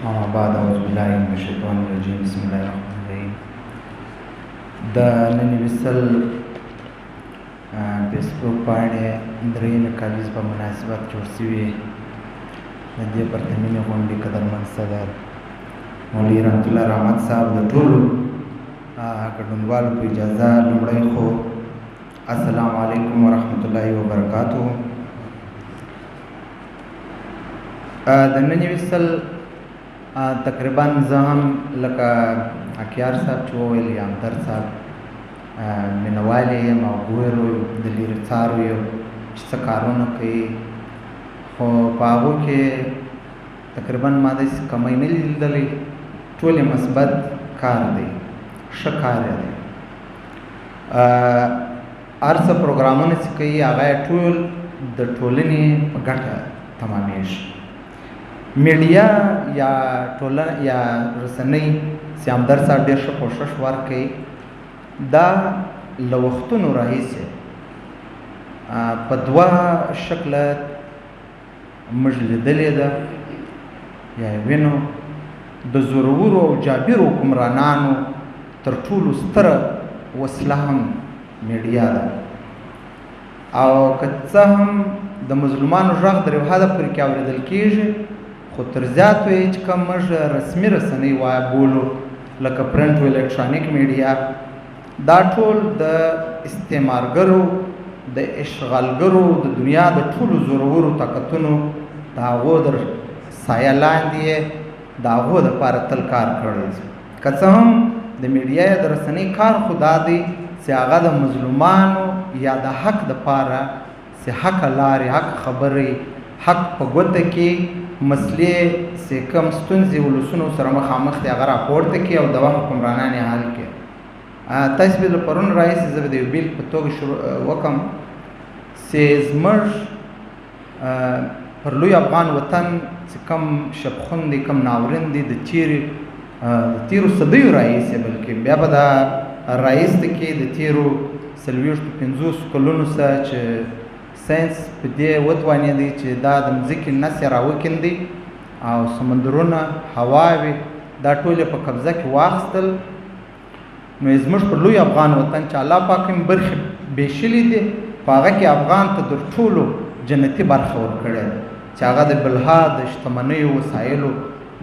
أما بعد أعوذ بالله من الشيطان الرجيم بسم الله الرحمن الرحيم د نن وصل فیسبوک باندې درېیمې کالیز په مناسبت جوړ شوي د دې پرتمینې غونډې قدرمن صدر مولوي رحمت الله رحمت صاحب د ټولو ګډونوالو په اجازه لومړی خو السلام علیکم ورحمت الله وبرکاتو. د نن وصل تقریبا زه هم لکه اکیار صاحب چې وویل یا همدرد صاحب مینهوال یې یم او ګورو د لرې څارو یو چې څه کارونه کوي، خو په هغو کې تقریبا ما داسې کمی نه لیدلی، ټول یې مثبت کار دی، ښه کار دی. هر څه پروګرامونه چې کوي هغه یې ټول د ټولنې په ګټه تمامیږي. میډیا یا ټولنه یا رسنۍ چې همدرد صاحب ډېر ښه کوښښ ورکوي، دا له وختونو راهیسې په دوه شکله موږ لیدلې ده، یا یې وینو د زورورو او جابرو حکمرانانو تر ټولو ستره وسله هم میډیا ده، او که څه هم د مظلومانو غږ در یو حده پورې کې اورېدل کېږي، خو تر زیاتو یې چې کوم موږ رسمي رسنۍ بولو لکه پرنټ او الکترونیک میډیا، دا ټول د استعمارګرو د اشغالګرو د دنیا د ټولو زورورو طاقتونو د هغو در سایه لاندې یې د هغو دپاره تل کار کړی دی. که څه هم د میډیا یا د رسنۍ کار خو دا دی چې هغه د مظلومانو یا د حق دپاره چې حقه لارې حق خبرې حق په ګوته کې مسلې چې کوم ستونزې ولسونو سره مخامخ دي هغه راپورته کړي او د وخت حکمرانان یې حل کړي. تاسو به له پرون راهیسې زه به د یو بیل په توګه شروع وکړم چې زموږ پر لوی افغان وطن چې کوم شپخون دی کوم ناورین دی د تیرو صدیو راهیسې، بلکې بیا به دا راهیسته کې د تیرو 40-50 کلونو څخه چې ساینس په دې وتوانېدی چې دا د مځکې نسې راوکیندي او سمندرونه هواوې دا ټول یې په قبضه کې واخیستل، نو زموږ پر لوی افغان وطن چې الله پاک هم برخې بېشلي دي، په هغه کې افغان ته تر ټولو جنتي برخه ورکړې ده چې هغه د بلها د شتمنیو وسایلو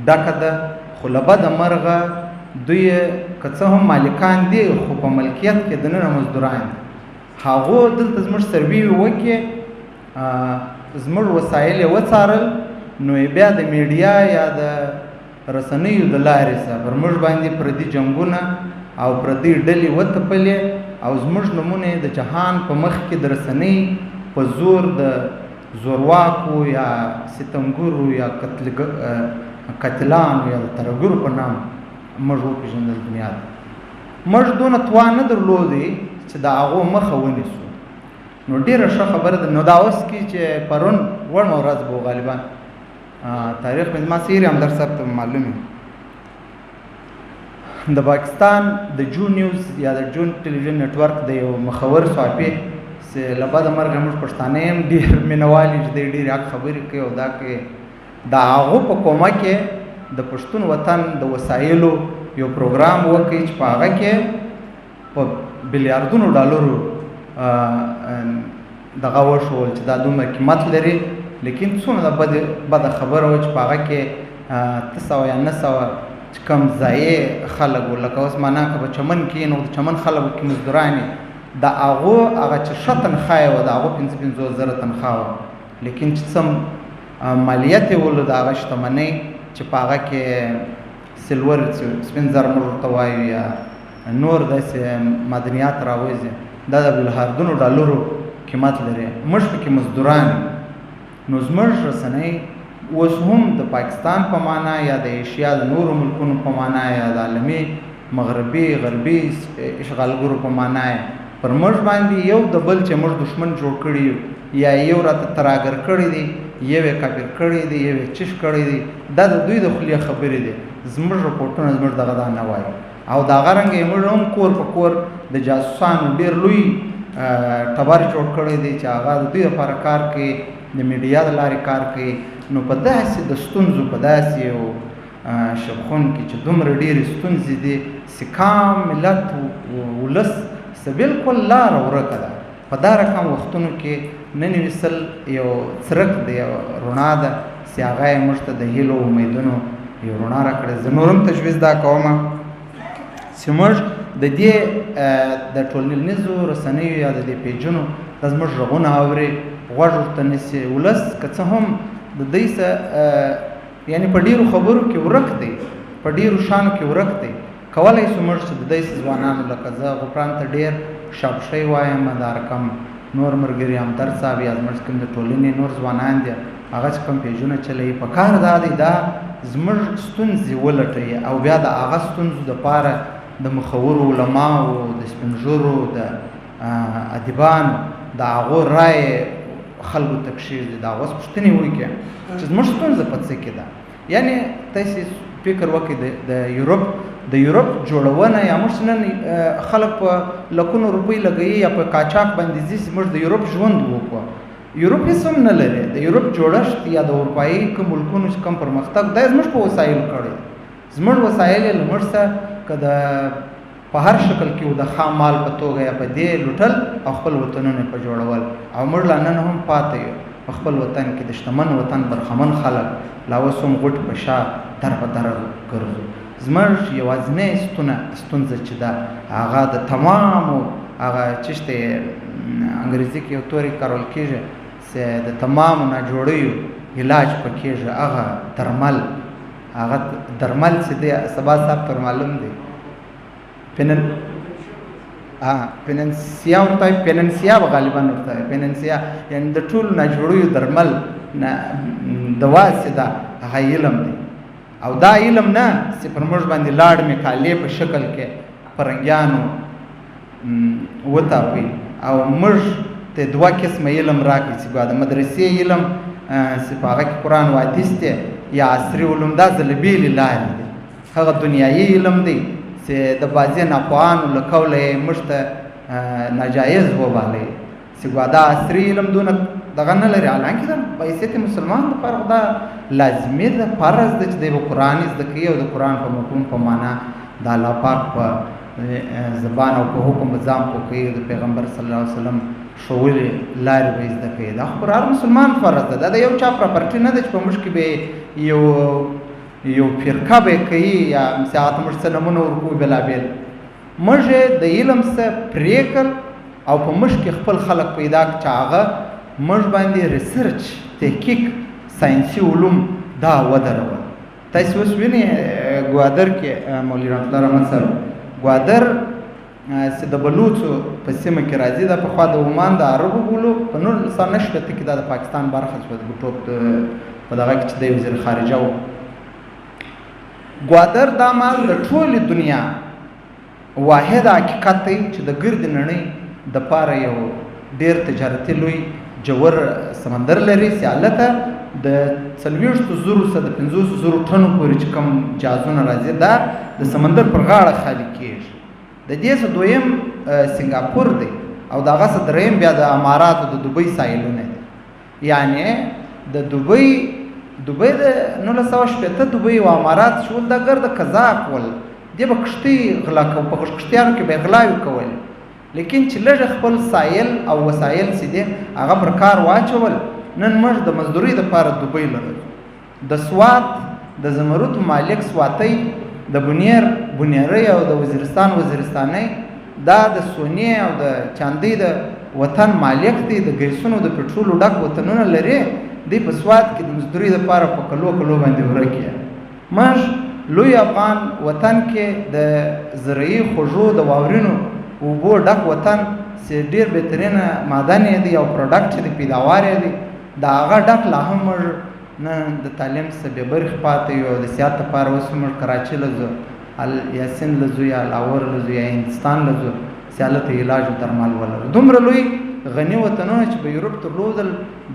ډکه ده، خو له بده مرغه دوی که څه هم مالکان دي خو په ملکیت کې دننه مزدوران دي. هغو دلته زموږ سروي وکړي، زموږ وسایل یې وڅارل، نو بیا د میډیا یا د رسنیو د لارې سره پر موږ باندې پردي جنګونه او پردي ډلې وتپلې، او زموږ نومونه د جهان په مخ کې د رسنۍ په زور د زورواکو یا ستمګرو یا قاتلانو یا د ترهګرو په نام موږ وپېژندل دنیا ته. موږ دونه توان نه درلودی چې د هغو مخه ونیسو، نو ډېره ښه خبره ده. نو دا اوس کې چې پرون وړمه ورځ به غالبا تاریخ مې زما څه همدرد صاحب ته معلوم وي، د پاکستان د جون نیوز یا د جون ټلویزیون نیټورک د یو مخور صحافي چې له بده مرګه موږ پښتانه هم ډېر مینهوال یو چې دی ډېرې حق خبرې کوي او دا کوي، د هغو په کومک کې د پښتون وطن د وسایلو یو پروګرام وکړي چې په هغه کې په بلیاردونو ډالرو دغه وشول چې دا دومره قیمت لري، لیکن څومره د بده خبره وه چې په هغه کې 800 یا 900 چې کوم ځایې خلک وو، لکه اوس معنا که په چمن کې نو د چمن خلکو کې مزدورانې د هغو هغه چې ښه تنخواه یې وه د هغو 55,000 تنخواه وه، لیکن چې څه مالیت یې ولو د هغه شتمنۍ چې په هغه کې سلور سپین زر موږ ورته وایو یا نور داسې معدنیات راوځي، دا د بلیاردونو ډالرو قیمت لري، موږ پکې مزدوران. نو زموږ رسنۍ اوس هم د پاکستان په معنا یا د ایشیا د نورو ملکونو په معنا یا د عالمي مغربي غربي اشغالګرو په معنا پر موږ باندې یو د بل چې موږ دښمن جوړ کړي یا یو راته تراګر کړی دی، یو یې کافر کړی دی، یو یې چش کړی دی، دا د دوی د خولې خبرې دي، زموږ رپورټونه زموږ دغه دا نه وایي. او د هغه رنګه یې موږ هم کور په کور د جاسوسانو ډېر لوی ټبر جوړ کړی دی چې هغه د دوی لپاره کار کوي، د میډیا د لارې کار کوي. نو په داسې د ستونزو په داسې یو شبخونکي چې دومره ډېرې ستونزې دي سکام ملت ولس څه بالکل لاره ورکه ده. په دا رقم وختونو کې نن وصل یو څرک دی، یو رڼا ده چې هغه یې موږ ته د هیلو امیدونو یو رڼا راکړې. زه نور هم تجویز دا کوم چې موږ د دې د ټولنیزو رسنیو یا د دې پیجونو دا زموږ غږونه اوري، غوږ ورته نیسي. ولس که څه هم د دوی څه یعنې په ډېرو خبرو کې ورک دی، په ډېرو شانو کې ورک دی. کولی شو موږ چې د دوی ځوانانو لکه زه غفران ته ډېر شابشی وایم، دا رقم نور ملګري همدرد صاحب یا زموږ کوم د ټولنې نور ځوانان دي هغه چې کوم پیجونه چلوي، په کار دا دی دا زموږ ستونزې ولټوي او بیا د هغه ستونزو دپاره د مخورو علماو، د سپین ږیرو، د ادیبانو د هغو رایې خلکو ته کښېږدي، د هغو پوښتنې وکړي چې زموږ ستونزه په څه کې ده. یعنې تاسې فکر وکړئ د یورپ جوړونه یا موږ نن خلک په لکونو روپۍ لګوي یا په قاچاق باندې ځي چې موږ د یورپ ژوند وکړو. یورپ هېڅ هم نه لري. د یورپ جوړښت یا د اروپایي کوم ملکونو چې کوم پرمختګ دا زموږ په وسایلو کړی. زموږ وسایل یې له موږ څخه که د په هر شکل کې د خام مال په توګه یا په دې لوټل او خپل وطنونه په جوړول، او موږ لا نن هم پاتې یو په خپل وطن کې د شتمن وطن برخمن خلک لا اوس هم غوټ په شا در په در ګرځو. زموږ یوازینۍ ستونزه چې ده هغه د تمامو هغه چشته انګریزي کې یو توري کارول کېږي چې د تمامو ناجوړیو علاج پکېږي هغه درمل چې دی سبا صاحب تر معلوم دی پیننسیا ورته پیننسیا به غالبا ورته پیننسیا یعنی د ټولو ناجوړیو درمل دوا چې ده هغه علم دی. او دا علم نه چې پر موږ باندې لاړ مکالې په شکل کې فرنګیانو وتاپوي او موږ ته دوه قسمه علم راکړي چې د مدرسې علم چې په هغه کې قرآن و حدیث دی یا عصري علوم دا ځله بېلې لارې دي. هغه دنیایي علم دی چې د بعضې ناپوهانو له قوله یې موږ ته ناجایز وبالئ چې دا عصري علم دونه دغه نه لري. حالانکې د بایسیت مسلمان دپاره دا لازمي ده، فرض ده چې دی به قرآن زده کوي او د قرآن په مفهوم په معنا د الله پاک په زبان او په حکم به ځان پوه کوي، د پیغمبر صلی الله علیه وسلم ښوولې لارې به زده کوي. دا خو پر هر مسلمان فرض ده. دا د یو چا پراپرټي نه ده چې په موږ کې به یو فرقه به کوي یا مثلا موږ څه نمونه ورکوو بېلابېل. موږ د علم څه پرېکړ او په موږ کې خپل خلک پیدا کړ چې هغه موږ باندې ریسرچ تحقیق ساینسي علوم دا ودرول. تاسو اوس وینئ ګوادر کې مولوي رحمت الله رحمت صاحب ګوادر چې د بلوڅو په سیمه کې راځي، دا پخوا د عمان د عربو بولو په 1990 کې دا د پاکستان برخه شوه د بوټو په دغه کې چې د وزیر خارجه و. ګوادر دا مال د ټولې دنیا واحد حقیقت دی چې د ګرد نړۍ دپاره یو ډېر تجارتي لوی جوور سمندر لري چې هلته د 40,000 څخه د 50,000 ټنو پورې چې کوم جهازونه راځي دا د سمندر پر غاړه خالي کېږي. د دې څخه دویم سنګاپور دی او د هغه څخه دریم بیا د اماراتو د دوبۍ ساحلونه دي. یعنې د دوبۍ د 1960 دوبۍ او امارات شول دا ګرده قزاق ول، دې به کښتۍ غلا کوو، په کښتیانو کې به یې غلاوې کولې. لیکن چې لږ خپل سایل او وسایل چې دي هغه پر کار واچول. نن موږ د مزدورۍ دپاره دوبۍ لرو. د سوات د زمرد مالک سواتۍ، د بنیرۍ او د وزیرستانۍ دا د سونې او د چاندۍ د وطن مالک دی، د ګیسونو د پټرولو ډک وطنونه لري. دی په سوات کې د مزدورۍ دپاره په کلو باندې ورکې. موږ لوی افغان وطن کې د زرعي خوږو د واورینو اوبو ډک وطن چې ډېر بهترینه معدن یې دی او پروډکټ دی پیداوار یې دی، د هغه ډک لا هم موږ نه د تعلیم څخه بې برخې پاتې یو. د صحت دپاره اوس موږ کراچي له ځو، یا سند له ځو، یا لاهور له ځو، یا هندوستان له ځو چې هلته علاج او درمل ولرو. دومره لوی غني وطنونه چې په یورپ درلودل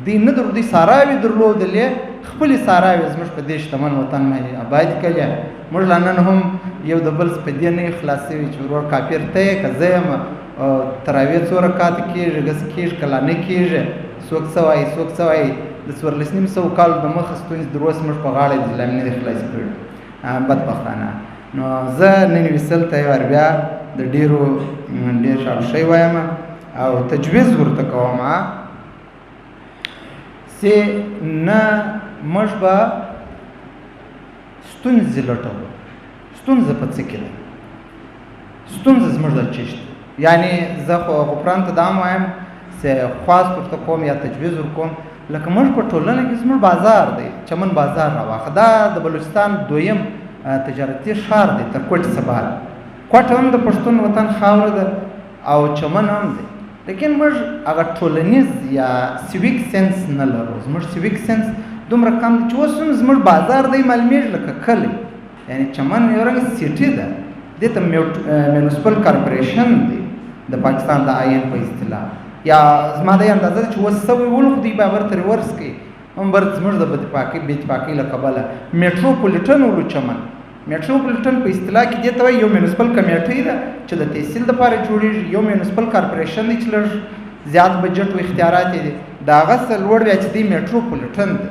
دوی نه درلودي، ساراوې درلودلې، خپلې ساراوې زموږ په دې شتمن وطن باندې اباد کړلې. موږ لا نن هم یو د بل په دې نه خلاصوي چې ورور کافر ته یې که زه یم تراویح څو رکعاته کېږي، ګس کېږي که لا نه کېږي، څوک څه وایي څوک څه وایي. د 14,500 کالو د مخه ستونزې در اوسه موږ په غاړه د اسلام نه دي خلاصې کړي. بدبختانه. نو زه ننویسل ته یو وار بیا د ډېر شابشی وایم او تجویز ورته کوم چې نه موږ به ستونزې لټوو. ستونزه په څه کې ده؟ ستونزه زموږ د چیشت، یعنی زه خو غفران ته دا وایم چې خواست ورته کوم یا تجویز ورکوم لکه موږ په ټولنه کې زموږ بازار دی، چمن بازار راواخه. دا د بلوچستان دویم تجارتي ښار دی تر کوټ سبا. کوټ هم د پښتون وطن خاوره ده او چمن هم دی، لیکن موږ هغه ټولنیز یا سیویک سنس نه لرو. زموږ سیویک سنس دومره کم دی چې اوس هم زموږ بازار دی معلومیږي لکه کلی، یعنی چمن یو رنګ سیټي ده، دې ته میونسپل کارپوریشن دی د پاکستان د آئین په اصطلاح. یا زما د اندازه چې اوس سوی ول خو دوی به ورته ریورس کوي هم ورته زموږ د بې اتفاقۍ له کبله میټروپولیټن ولو چمن. میټروپولیټن په اصطلاح کې دې ته وایي یو میونسپل کمیټۍ ده چې د تحصیل دپاره جوړېږي، یو میونسپل کارپوریشن دی چې لږ زیات بجټ او اختیارات یې دي، د هغه څه لوړ بیا چې دی میټروپولیټن دی.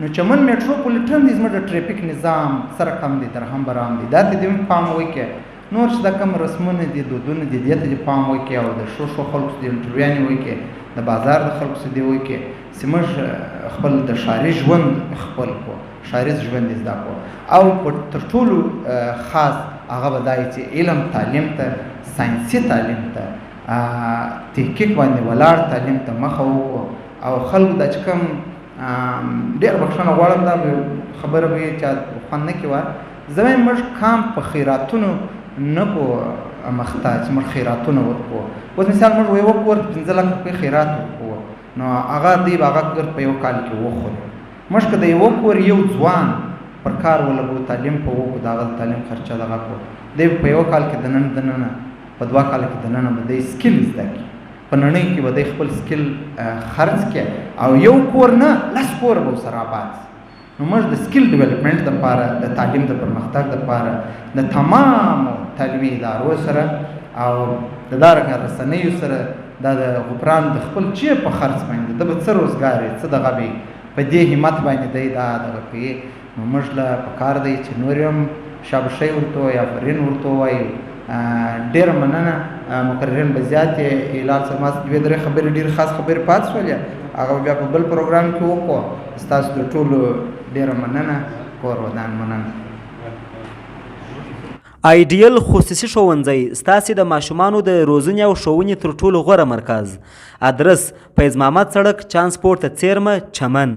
نو چمن میټروپولیټن دی زموږ د ټریفیک نظام سره کم دی، درهم برام دی. دا ته دې پام وکړئ. نور چې دا کوم رسمونه دي دودونه دي دې ته دې پام وکړئ او د ښو خلکو دې انټرویوانې وکړئ، د بازار د خلکو څخه دې وکړئ چې موږ خپل د ښاري ژوند خپل کړو، ښاریز ژوند یې زده کړو. او تر ټولو خاص هغه به دا وي چې علم تعلیم ته، ساینسي تعلیم ته، تحقیق باندې ولاړ تعلیم ته مخه وکړو. او خلکو دا چې کوم ډېر بخښنه غواړم دا خبره به چا خوند نه کړي وه، زه وایم موږ کام په خیراتونو نه کو محتاج، موږ خیراتونه ورکړو. اوس مثال موږ یو کور 15 لک روپۍ خیرات ورکړو، نو هغه دی به هغه کور په یو کال کې وخوري. موږ که د یو کور یو ځوان پر کار ولګو، تعلیم په وکړو، د هغه د تعلیم خرچه دغه کړو، دی په یو کال کې دننه په 2 کال کې دننه به دی سکیل زده کړي، په نړۍ کې به دی خپل سکیل خرڅ کړي او یو کور نه 10 کور به ورسره آباد. نو موږ د سکیل ډیولپمنټ دپاره، د تعلیم د پرمختګ دپاره د تمامو تعلیمي ادارو سره او د دغه رسنیو سره دا د غفران د خپل چې په خرڅ باندې د به څه روزګار یې څه دغه به په دې همت باندې دی دا دغه کوي. نو موږ له پکار دی چې نور هم شابشی ورته وایي، آفرین ورته وایي. ډېره مننه، مقررین به زیات یې هلال صاحب ما 2-3 خبرې ډېرې خاص خبرې پاتې شولې، هغه بیا په بل پروګرام کې وکړو. ستاسو د ټولو ډېره مننه، کور ودان مننه. آیډیل خصوصي ښوونځی ستاسې د ماشومانو د روزنې او ښوونې تر ټولو غوره مرکز. ادرس: فیض محمد سړک، چانسپورټ څیرمه، چمن.